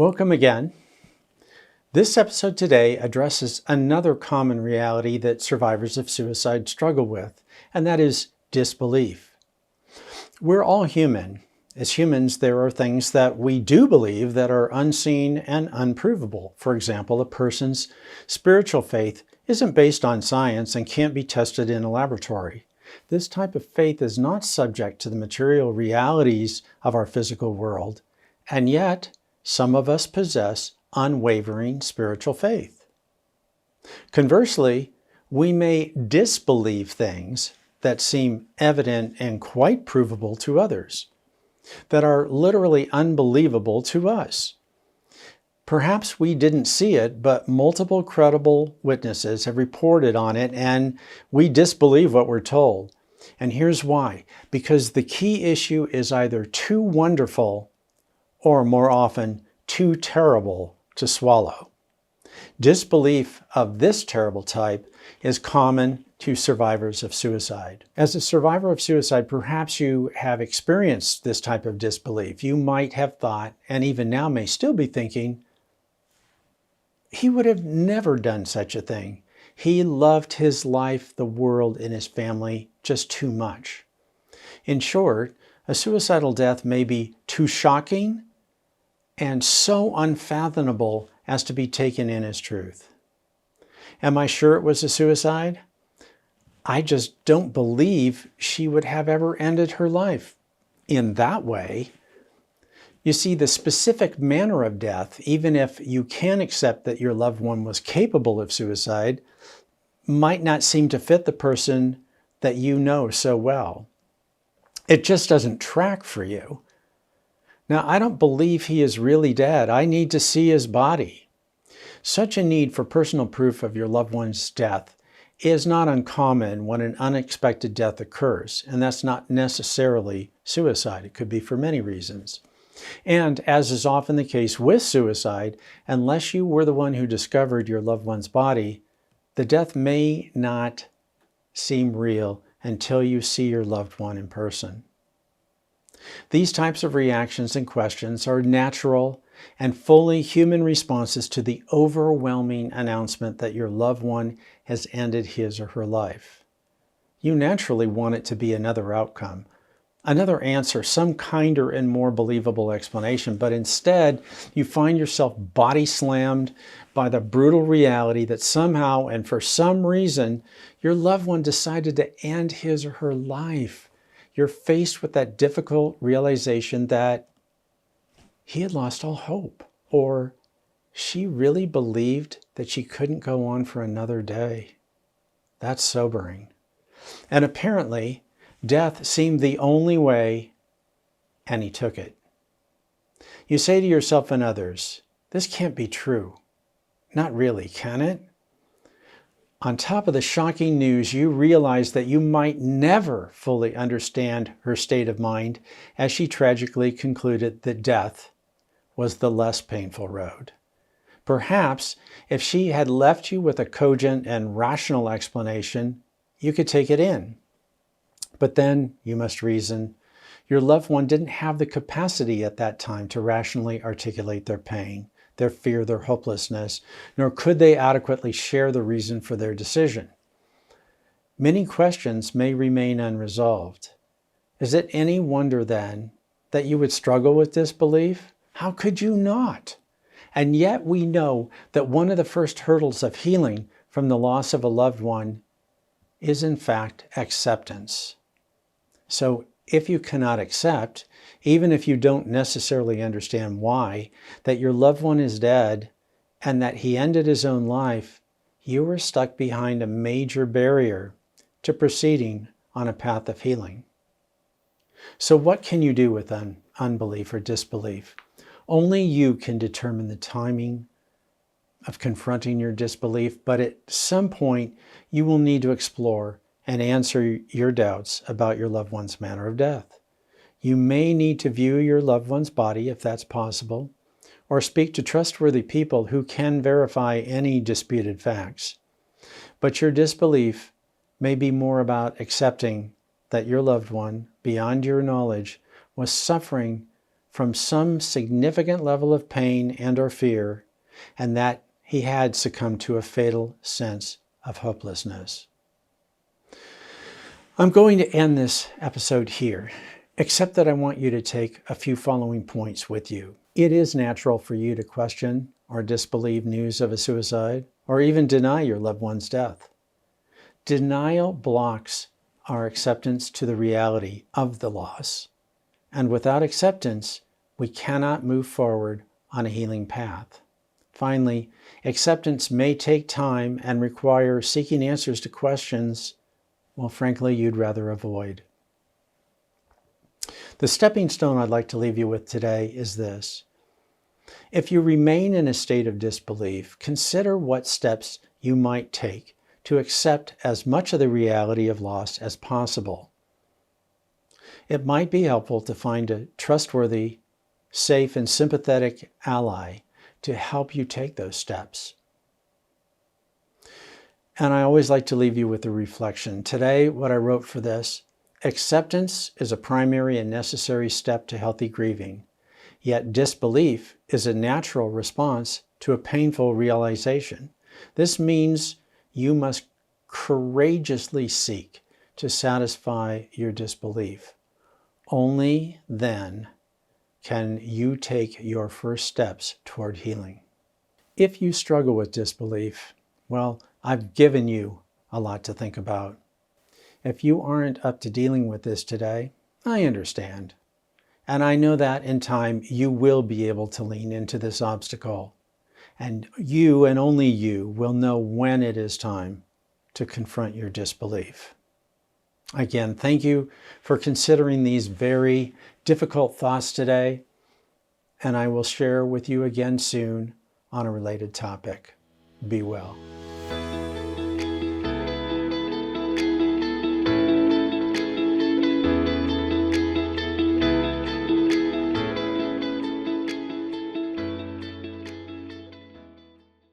Welcome again. This episode today addresses another common reality that survivors of suicide struggle with, and that is disbelief. We're all human. As humans, there are things that we do believe that are unseen and unprovable. For example, a person's spiritual faith isn't based on science and can't be tested in a laboratory. This type of faith is not subject to the material realities of our physical world, and yet some of us possess unwavering spiritual faith. Conversely, we may disbelieve things that seem evident and quite provable to others, that are literally unbelievable to us. Perhaps we didn't see it, but multiple credible witnesses have reported on it, and we disbelieve what we're told. And here's why. Because the key issue is either too wonderful or, more often, too terrible to swallow. Disbelief of this terrible type is common to survivors of suicide. As a survivor of suicide, perhaps you have experienced this type of disbelief. You might have thought, and even now may still be thinking, he would have never done such a thing. He loved his life, the world, and his family just too much. In short, a suicidal death may be too shocking and so unfathomable as to be taken in as truth. Am I sure it was a suicide? I just don't believe she would have ever ended her life in that way. You see, the specific manner of death, even if you can accept that your loved one was capable of suicide, might not seem to fit the person that you know so well. It just doesn't track for you. Now, I don't believe he is really dead. I need to see his body. Such a need for personal proof of your loved one's death is not uncommon when an unexpected death occurs, and that's not necessarily suicide. It could be for many reasons. And as is often the case with suicide, unless you were the one who discovered your loved one's body, the death may not seem real until you see your loved one in person. These types of reactions and questions are natural and fully human responses to the overwhelming announcement that your loved one has ended his or her life. You naturally want it to be another outcome, another answer, some kinder and more believable explanation, but instead you find yourself body slammed by the brutal reality that somehow and for some reason your loved one decided to end his or her life. You're faced with that difficult realization that he had lost all hope, or she really believed that she couldn't go on for another day. That's sobering. And apparently, death seemed the only way, and he took it. You say to yourself and others, this can't be true. Not really, can it? On top of the shocking news, you realize that you might never fully understand her state of mind as she tragically concluded that death was the less painful road. Perhaps if she had left you with a cogent and rational explanation, you could take it in. But then, you must reason, your loved one didn't have the capacity at that time to rationally articulate their pain, their fear, their hopelessness, nor could they adequately share the reason for their decision. Many questions may remain unresolved. Is it any wonder then that you would struggle with disbelief? How could you not? And yet we know that one of the first hurdles of healing from the loss of a loved one is in fact acceptance. So if you cannot accept, even if you don't necessarily understand why, that your loved one is dead and that he ended his own life, you are stuck behind a major barrier to proceeding on a path of healing. So what can you do with unbelief or disbelief? Only you can determine the timing of confronting your disbelief, but at some point you will need to explore and answer your doubts about your loved one's manner of death. You may need to view your loved one's body if that's possible, or speak to trustworthy people who can verify any disputed facts. But your disbelief may be more about accepting that your loved one, beyond your knowledge, was suffering from some significant level of pain and or fear, and that he had succumbed to a fatal sense of hopelessness. I'm going to end this episode here, except that I want you to take a few following points with you. It is natural for you to question or disbelieve news of a suicide, or even deny your loved one's death. Denial blocks our acceptance to the reality of the loss. And without acceptance, we cannot move forward on a healing path. Finally, acceptance may take time and require seeking answers to questions, well, frankly, you'd rather avoid. The stepping stone I'd like to leave you with today is this. If you remain in a state of disbelief, consider what steps you might take to accept as much of the reality of loss as possible. It might be helpful to find a trustworthy, safe, and sympathetic ally to help you take those steps. And I always like to leave you with a reflection. Today, what I wrote for this: acceptance is a primary and necessary step to healthy grieving, yet disbelief is a natural response to a painful realization. This means you must courageously seek to satisfy your disbelief. Only then can you take your first steps toward healing. If you struggle with disbelief, well, I've given you a lot to think about. If you aren't up to dealing with this today, I understand. And I know that in time you will be able to lean into this obstacle. And you, and only you, will know when it is time to confront your disbelief. Again, thank you for considering these very difficult thoughts today, and I will share with you again soon on a related topic. Be well.